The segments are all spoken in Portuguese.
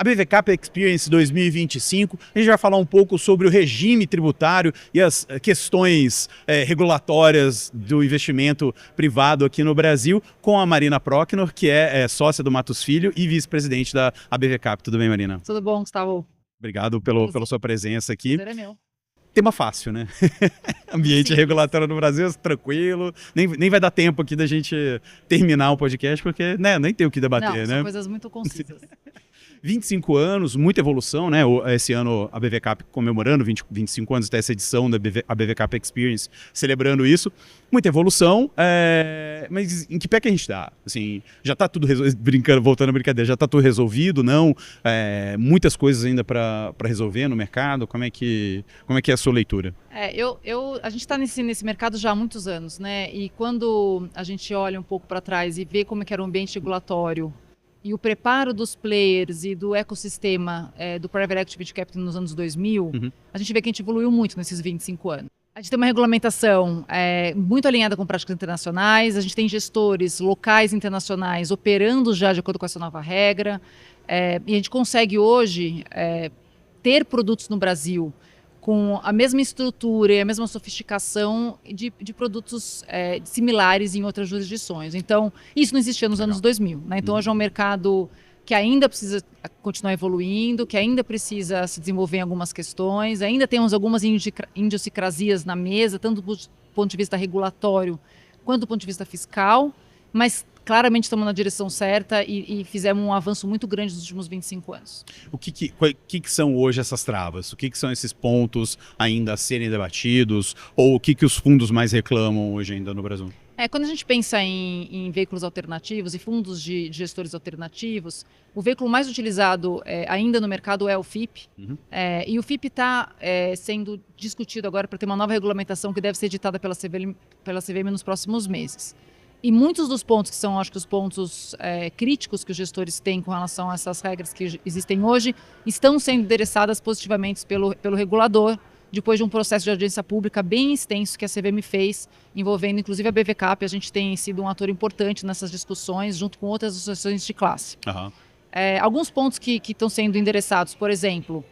a BV-Cap Experience 2025. A gente vai falar um pouco sobre o regime tributário e as questões regulatórias do investimento privado aqui no Brasil com a Marina Procknor, que é sócia do Matos Filho e vice-presidente da BV-Cap. Tudo bem, Marina? Tudo bom, Gustavo? Obrigado pela sua presença aqui. Prazer é meu. Tema fácil, né? Ambiente regulatório no Brasil, tranquilo. Nem vai dar tempo aqui da gente terminar o podcast, porque nem tem o que debater, Não, né? são coisas muito concisas. 25 anos, muita evolução, né? Esse ano a BV-Cap comemorando 25 anos dessa edição da BV-Cap Experience, celebrando isso. Muita evolução, mas em que pé que a gente está? Assim, já está tudo voltando à brincadeira, já está tudo resolvido, não? Muitas coisas ainda para resolver no mercado. Como é que é a sua leitura? A gente está nesse mercado já há muitos anos, né? E quando a gente olha um pouco para trás e vê como é que era o ambiente regulatório e o preparo dos players e do ecossistema do Private Equity Venture Capital nos anos 2000, a gente vê que a gente evoluiu muito nesses 25 anos. A gente tem uma regulamentação muito alinhada com práticas internacionais, a gente tem gestores locais e internacionais operando já de acordo com essa nova regra, e a gente consegue hoje ter produtos no Brasil com a mesma estrutura e a mesma sofisticação de produtos similares em outras jurisdições. Então, isso não existia nos anos 2000. Né? Então, hoje é um mercado que ainda precisa continuar evoluindo, que ainda precisa se desenvolver em algumas questões, ainda temos algumas idiosincrasias na mesa, tanto do ponto de vista regulatório quanto do ponto de vista fiscal, mas claramente estamos na direção certa e fizemos um avanço muito grande nos últimos 25 anos. O que são hoje essas travas? O que são esses pontos ainda a serem debatidos? Ou o que os fundos mais reclamam hoje ainda no Brasil? Quando a gente pensa em veículos alternativos e fundos de gestores alternativos, o veículo mais utilizado ainda no mercado é o FIP. E o FIP está sendo discutido agora para ter uma nova regulamentação que deve ser editada pela CVM nos próximos meses. E muitos dos pontos que são, acho que os pontos críticos que os gestores têm com relação a essas regras que existem hoje, estão sendo endereçadas positivamente pelo regulador, depois de um processo de audiência pública bem extenso que a CVM fez, envolvendo inclusive a BV-Cap. A gente tem sido um ator importante nessas discussões, junto com outras associações de classe. Alguns pontos que estão sendo endereçados, por exemplo,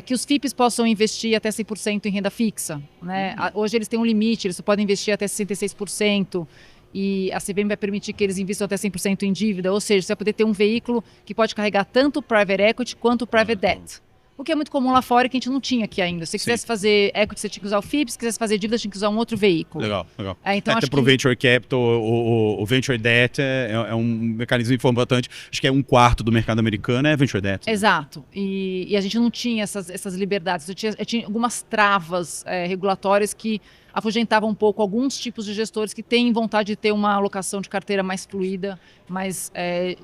que os FIPs possam investir até 100% em renda fixa. Né? Hoje eles têm um limite, eles só podem investir até 66%. E a CVM vai permitir que eles investam até 100% em dívida, ou seja, você vai poder ter um veículo que pode carregar tanto o Private Equity quanto o Private Debt. O que é muito comum lá fora e que a gente não tinha aqui ainda. Se você quisesse fazer equity, você tinha que usar o FIP, se quisesse fazer dívida, tinha que usar um outro veículo. Legal. Então, até para o Venture Capital, o Venture Debt é um mecanismo importante. Acho que é 1/4 do mercado americano é Venture Debt. Exato. E a gente não tinha essas liberdades. Eu tinha algumas travas regulatórias que afugentavam um pouco alguns tipos de gestores que têm vontade de ter uma alocação de carteira mais fluida, mais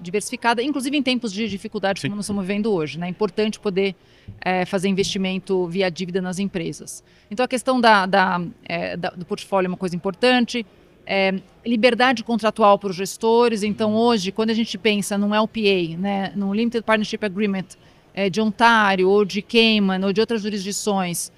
diversificada, inclusive em tempos de dificuldade como nós estamos vivendo hoje. Né? É importante poder fazer investimento via dívida nas empresas. Então a questão do portfólio é uma coisa importante. Liberdade contratual para os gestores. Então hoje, quando a gente pensa num LPA, né, num Limited Partnership Agreement de Ontário ou de Cayman ou de outras jurisdições,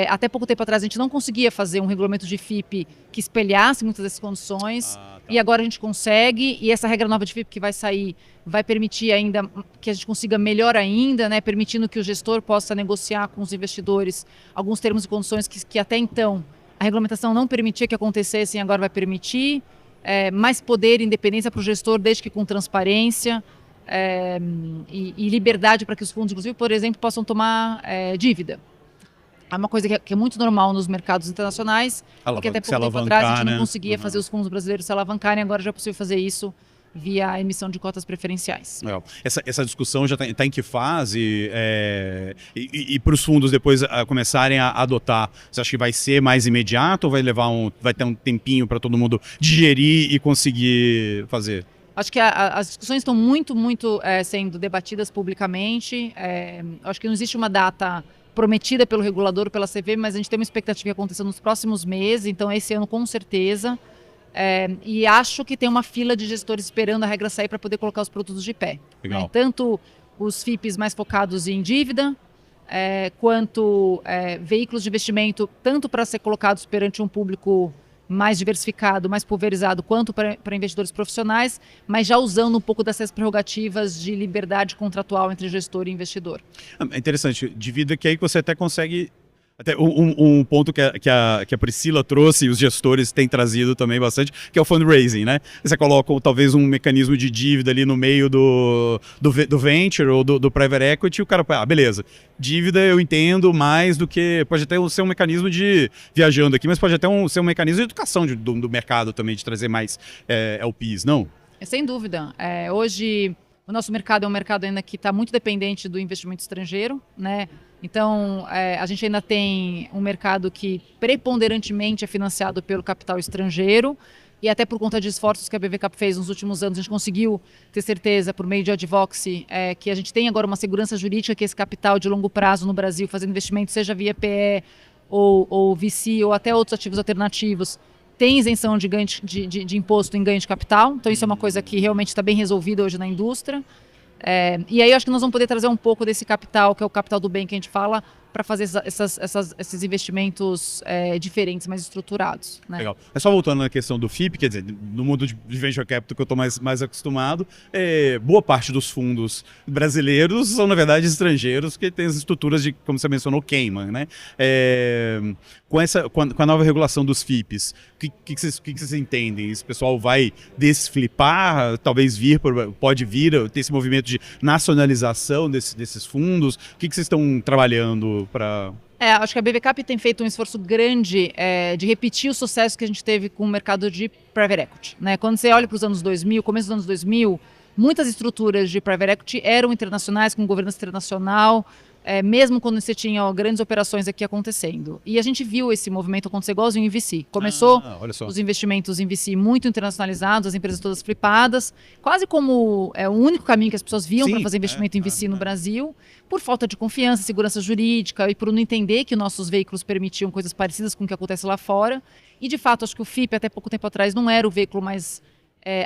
até pouco tempo atrás a gente não conseguia fazer um regulamento de FIP que espelhasse muitas dessas condições, e agora a gente consegue, e essa regra nova de FIP que vai sair vai permitir ainda que a gente consiga melhor ainda, né, permitindo que o gestor possa negociar com os investidores alguns termos e condições que até então a regulamentação não permitia que acontecessem, agora vai permitir, mais poder e independência para o gestor, desde que com transparência, e liberdade para que os fundos, inclusive, por exemplo, possam tomar dívida. É uma coisa que é muito normal nos mercados internacionais, porque até pouco tempo atrás a gente não conseguia fazer os fundos brasileiros se alavancarem, agora já é possível fazer isso via a emissão de cotas preferenciais. Essa discussão já está em que fase? E para os fundos depois começarem a adotar, você acha que vai ser mais imediato ou vai ter um tempinho para todo mundo digerir e conseguir fazer? Acho que as discussões estão muito sendo debatidas publicamente. Acho que não existe uma data prometida pelo regulador, pela CVM, mas a gente tem uma expectativa que aconteça nos próximos meses, então esse ano com certeza. E acho que tem uma fila de gestores esperando a regra sair para poder colocar os produtos de pé. Legal. Né? Tanto os FIPs mais focados em dívida, quanto veículos de investimento, tanto para ser colocados perante um público mais diversificado, mais pulverizado, quanto para investidores profissionais, mas já usando um pouco dessas prerrogativas de liberdade contratual entre gestor e investidor. É interessante, divida que aí você até consegue... Até um ponto que a Priscila trouxe e os gestores têm trazido também bastante, que é o fundraising, né? Você coloca talvez um mecanismo de dívida ali no meio do venture ou do private equity, e o cara, beleza, dívida eu entendo mais do que, pode até ser um mecanismo de, viajando aqui, mas pode até ser um mecanismo de educação do mercado também, de trazer mais LPs, não? Sem dúvida. Hoje o nosso mercado é um mercado ainda que está muito dependente do investimento estrangeiro, né? Então, a gente ainda tem um mercado que preponderantemente é financiado pelo capital estrangeiro e até por conta de esforços que a BV Cap fez nos últimos anos, a gente conseguiu ter certeza, por meio de advocacy, que a gente tem agora uma segurança jurídica que esse capital de longo prazo no Brasil, fazendo investimento, seja via PE ou VC ou até outros ativos alternativos, tem isenção de imposto em ganho de capital. Então, isso é uma coisa que realmente está bem resolvida hoje na indústria. E aí eu acho que nós vamos poder trazer um pouco desse capital, que é o capital do bem que a gente fala, para fazer esses investimentos diferentes, mais estruturados. Né? Legal. Só voltando na questão do FIP, quer dizer, no mundo de venture capital que eu estou mais acostumado, boa parte dos fundos brasileiros são, na verdade, estrangeiros, que tem as estruturas de, como você mencionou, Cayman, né? Com a nova regulação dos FIPs, o que vocês entendem? Esse pessoal vai desflipar, talvez pode vir, ter esse movimento de nacionalização desses fundos? O que vocês estão trabalhando para... Acho que a BV Cap tem feito um esforço grande de repetir o sucesso que a gente teve com o mercado de private equity. Né? Quando você olha para os anos 2000, começo dos anos 2000, muitas estruturas de private equity eram internacionais, com governança internacional, mesmo quando você tinha grandes operações aqui acontecendo. E a gente viu esse movimento acontecer igualzinho em VC. Começou os investimentos em VC muito internacionalizados, as empresas todas flipadas, quase como o único caminho que as pessoas viam para fazer investimento em VC no Brasil, por falta de confiança, segurança jurídica e por não entender que nossos veículos permitiam coisas parecidas com o que acontece lá fora. E, de fato, acho que o FIP, até pouco tempo atrás, não era o veículo mais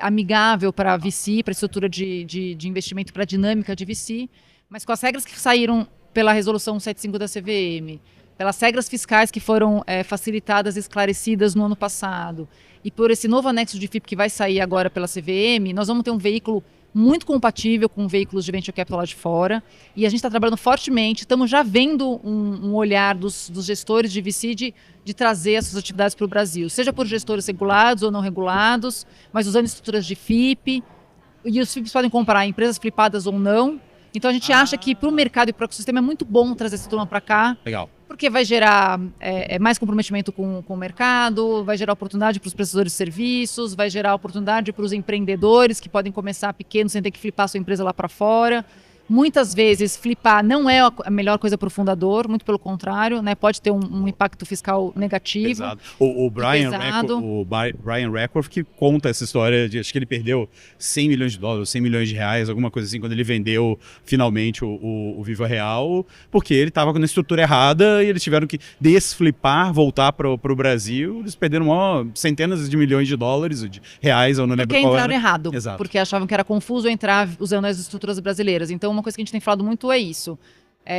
amigável para VC, para a estrutura de investimento, para a dinâmica de VC, mas com as regras que saíram pela resolução 175 da CVM, pelas regras fiscais que foram facilitadas e esclarecidas no ano passado, e por esse novo anexo de FIP que vai sair agora pela CVM, nós vamos ter um veículo muito compatível com veículos de venture capital lá de fora, e a gente está trabalhando fortemente, estamos já vendo um olhar dos gestores de VC de trazer essas atividades para o Brasil, seja por gestores regulados ou não regulados, mas usando estruturas de FIP, e os FIPs podem comprar empresas flipadas ou não. Então a gente acha que para o mercado e para o ecossistema é muito bom trazer essa turma para cá. Legal. Porque vai gerar mais comprometimento com o mercado, vai gerar oportunidade para os prestadores de serviços, vai gerar oportunidade para os empreendedores que podem começar pequenos sem ter que flipar a sua empresa lá para fora. Muitas vezes, flipar não é a melhor coisa para o fundador, muito pelo contrário, né? Pode ter um impacto fiscal negativo. Exato. O Brian Reckworth que conta essa história, acho que ele perdeu 100 milhões de dólares, 100 milhões de reais, alguma coisa assim, quando ele vendeu finalmente o Viva Real, porque ele estava na estrutura errada e eles tiveram que desflipar, voltar para o Brasil, eles perderam centenas de milhões de dólares, de reais, eu não lembro qual era. Porque entraram errado, Exato. Porque achavam que era confuso entrar usando as estruturas brasileiras. Então, uma coisa que a gente tem falado muito é isso.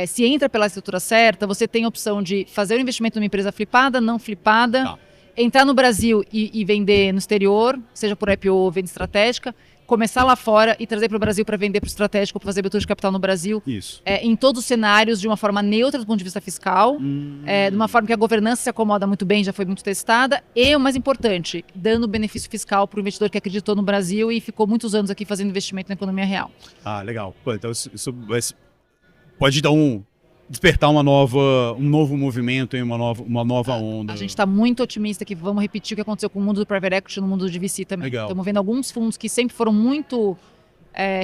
Se entra pela estrutura certa, você tem a opção de fazer o investimento numa empresa flipada, não flipada, entrar no Brasil e vender no exterior, seja por IPO ou venda estratégica, começar lá fora e trazer para o Brasil para vender para o estratégico, para fazer abertura de capital no Brasil. Isso. Em todos os cenários, de uma forma neutra do ponto de vista fiscal, de uma forma que a governança se acomoda muito bem, já foi muito testada, e o mais importante, dando benefício fiscal para o investidor que acreditou no Brasil e ficou muitos anos aqui fazendo investimento na economia real. Legal. Então isso pode dar despertar um novo movimento e uma nova onda. A gente está muito otimista que vamos repetir o que aconteceu com o mundo do private equity no mundo de VC também. Legal. Estamos vendo alguns fundos que sempre foram muito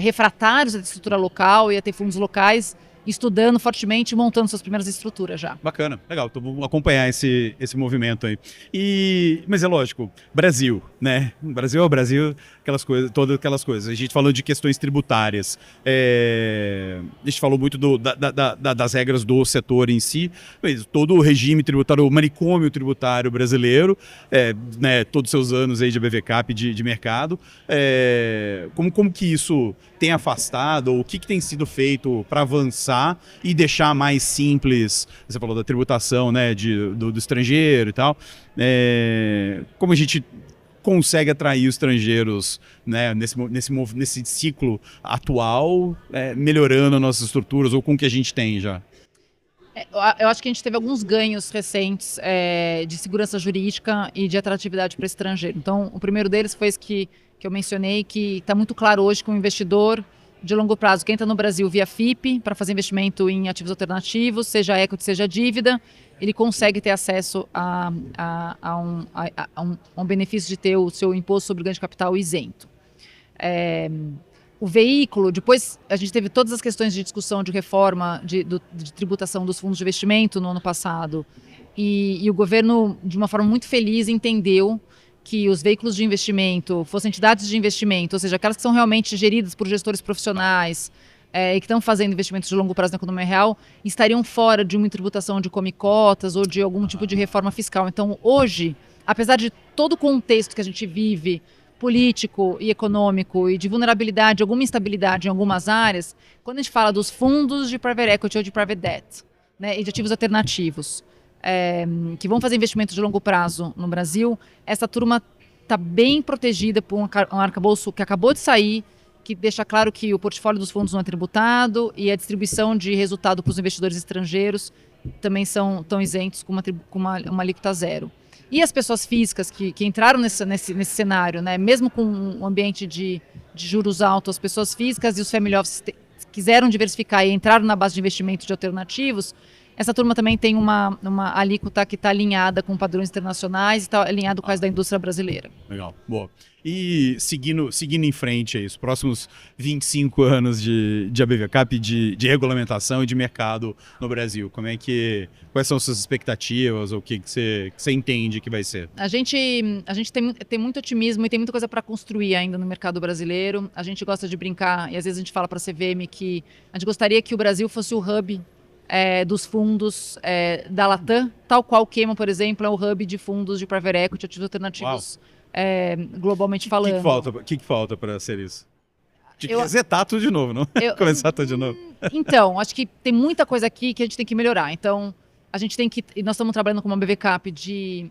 refratários à estrutura local e a ter fundos locais, estudando fortemente e montando suas primeiras estruturas já. Bacana, legal, então vamos acompanhar esse movimento aí. Mas é lógico, Brasil, né? Brasil é o Brasil, todas aquelas coisas. A gente falou de questões tributárias, a gente falou muito das regras do setor em si, mas todo o regime tributário, o manicômio tributário brasileiro, né, todos os seus anos aí de BV Cap, de mercado, como que isso tem afastado, ou o que tem sido feito para avançar facilitar e deixar mais simples, você falou da tributação, né, do estrangeiro e tal, como a gente consegue atrair os estrangeiros, né, nesse ciclo atual, melhorando nossas estruturas ou com o que a gente tem já? Eu acho que a gente teve alguns ganhos recentes de segurança jurídica e de atratividade para estrangeiro. Então, o primeiro deles foi esse que eu mencionei, que está muito claro hoje que um investidor de longo prazo que entra no Brasil via FIP para fazer investimento em ativos alternativos, seja equity, seja dívida, ele consegue ter acesso a um benefício de ter o seu imposto sobre ganho de capital isento. O veículo, depois a gente teve todas as questões de discussão de reforma de tributação dos fundos de investimento no ano passado e o governo, de uma forma muito feliz, entendeu que os veículos de investimento fossem entidades de investimento, ou seja, aquelas que são realmente geridas por gestores profissionais e que estão fazendo investimentos de longo prazo na economia real, estariam fora de uma tributação de comicotas ou de algum tipo de reforma fiscal. Então, hoje, apesar de todo o contexto que a gente vive, político e econômico e de vulnerabilidade, alguma instabilidade em algumas áreas, quando a gente fala dos fundos de private equity ou de private debt, né, e de ativos alternativos, que vão fazer investimentos de longo prazo no Brasil, essa turma está bem protegida por um arcabouço que acabou de sair, que deixa claro que o portfólio dos fundos não é tributado e a distribuição de resultado para os investidores estrangeiros também estão isentos com uma alíquota zero. E as pessoas físicas que entraram nesse cenário, né, mesmo com um ambiente de juros altos, as pessoas físicas e os family offices quiseram diversificar e entraram na base de investimento de alternativos, essa turma também tem uma alíquota que está alinhada com padrões internacionais e está alinhado com as da indústria brasileira. Legal, boa. E seguindo em frente aí, os próximos 25 anos de ABVCAP, de regulamentação e de mercado no Brasil, quais são suas expectativas ou o que você entende que vai ser? A gente tem muito otimismo e tem muita coisa para construir ainda no mercado brasileiro. A gente gosta de brincar e às vezes a gente fala para a CVM que a gente gostaria que o Brasil fosse o hub dos fundos da Latam, tal qual o Cayman, por exemplo, é o hub de fundos de private equity, ativos alternativos, globalmente falando. O que falta para ser isso? Tinha que resetar tudo de novo, não? Começar tudo de novo. Então, acho que tem muita coisa aqui que a gente tem que melhorar. Então, a gente tem que, e nós estamos trabalhando com uma BVCAP de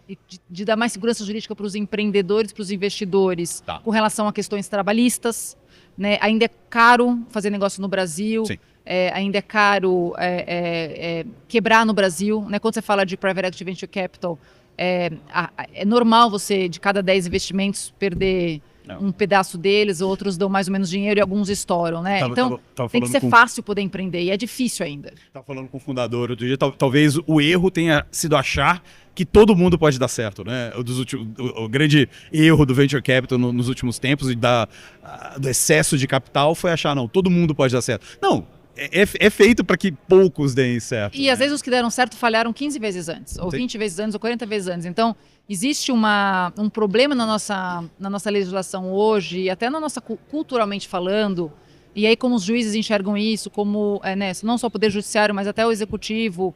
dar mais segurança jurídica para os empreendedores, para os investidores, com relação a questões trabalhistas, né? Ainda é caro fazer negócio no Brasil. Sim. Ainda é caro quebrar no Brasil, né? Quando você fala de private equity venture capital, é normal você, de cada 10 investimentos, perder um pedaço deles, outros dão mais ou menos dinheiro e alguns estouram, né? Então, tem que ser fácil poder empreender e é difícil ainda. Estava falando com o fundador outro dia, talvez o erro tenha sido achar que todo mundo pode dar certo, né? O grande erro do venture capital nos últimos tempos e do excesso de capital foi achar, não, todo mundo pode dar certo. Não. É feito para que poucos deem certo. E às vezes os que deram certo falharam 15 vezes antes, ou 20 vezes antes, ou 40 vezes antes. Então, existe um problema na nossa legislação hoje, e até na nossa culturalmente falando, e aí como os juízes enxergam isso, como não só o Poder Judiciário, mas até o Executivo,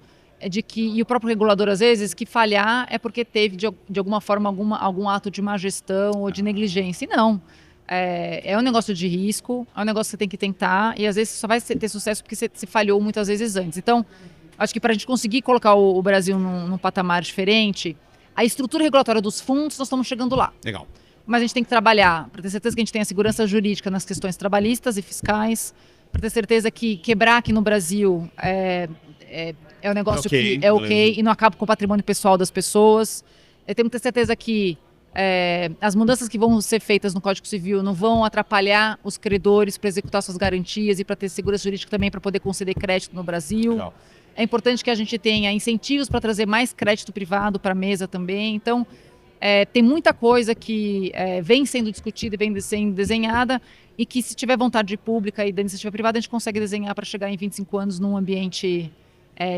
e o próprio regulador, às vezes, que falhar é porque teve, de alguma forma, algum ato de má gestão ou de negligência. E não. É um negócio de risco, é um negócio que você tem que tentar e às vezes só vai ter sucesso porque você falhou muitas vezes antes. Então, acho que para a gente conseguir colocar o Brasil num patamar diferente, a estrutura regulatória dos fundos, nós estamos chegando lá. Legal. Mas a gente tem que trabalhar para ter certeza que a gente tem a segurança jurídica nas questões trabalhistas e fiscais, para ter certeza que quebrar aqui no Brasil é um negócio que é ok e não acaba com o patrimônio pessoal das pessoas. Temos que ter certeza que as mudanças que vão ser feitas no Código Civil não vão atrapalhar os credores para executar suas garantias e para ter segurança jurídica também para poder conceder crédito no Brasil. Legal. É importante que a gente tenha incentivos para trazer mais crédito privado para a mesa também. Então, tem muita coisa que vem sendo discutida e vem sendo desenhada e que, se tiver vontade pública e da iniciativa privada, a gente consegue desenhar para chegar em 25 anos num ambiente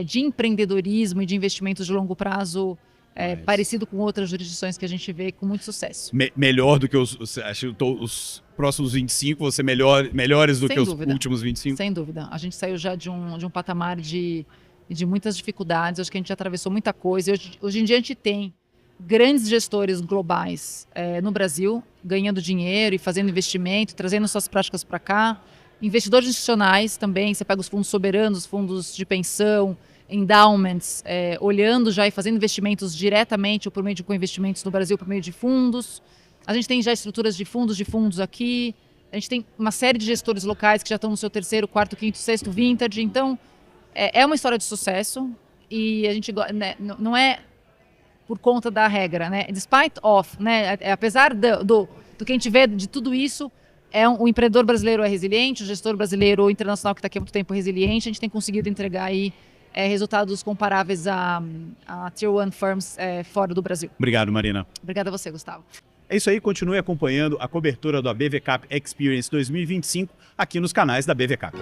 de empreendedorismo e de investimentos de longo prazo parecido com outras jurisdições que a gente vê com muito sucesso. Melhor do que os próximos 25, vão ser melhores do que os últimos 25? Sem dúvida. A gente saiu já de um patamar de muitas dificuldades, acho que a gente já atravessou muita coisa. Hoje em dia a gente tem grandes gestores globais no Brasil, ganhando dinheiro e fazendo investimento, trazendo suas práticas para cá. investidores institucionais também, você pega os fundos soberanos, fundos de pensão, endowments, olhando já e fazendo investimentos diretamente ou por meio de co-investimentos no Brasil, por meio de fundos. A gente tem já estruturas de fundos aqui. A gente tem uma série de gestores locais que já estão no seu terceiro, quarto, quinto, sexto vintage. Então, é uma história de sucesso e a gente, né, não é por conta da regra, né? Despite of, né? Apesar do que a gente vê de tudo isso, o empreendedor brasileiro é resiliente, o gestor brasileiro ou internacional que está aqui há muito tempo é resiliente. A gente tem conseguido entregar aí resultados comparáveis a Tier 1 firms fora do Brasil. Obrigado, Marina. Obrigada a você, Gustavo. É isso aí, continue acompanhando a cobertura da BV Cap Experience 2025 aqui nos canais da BV Cap.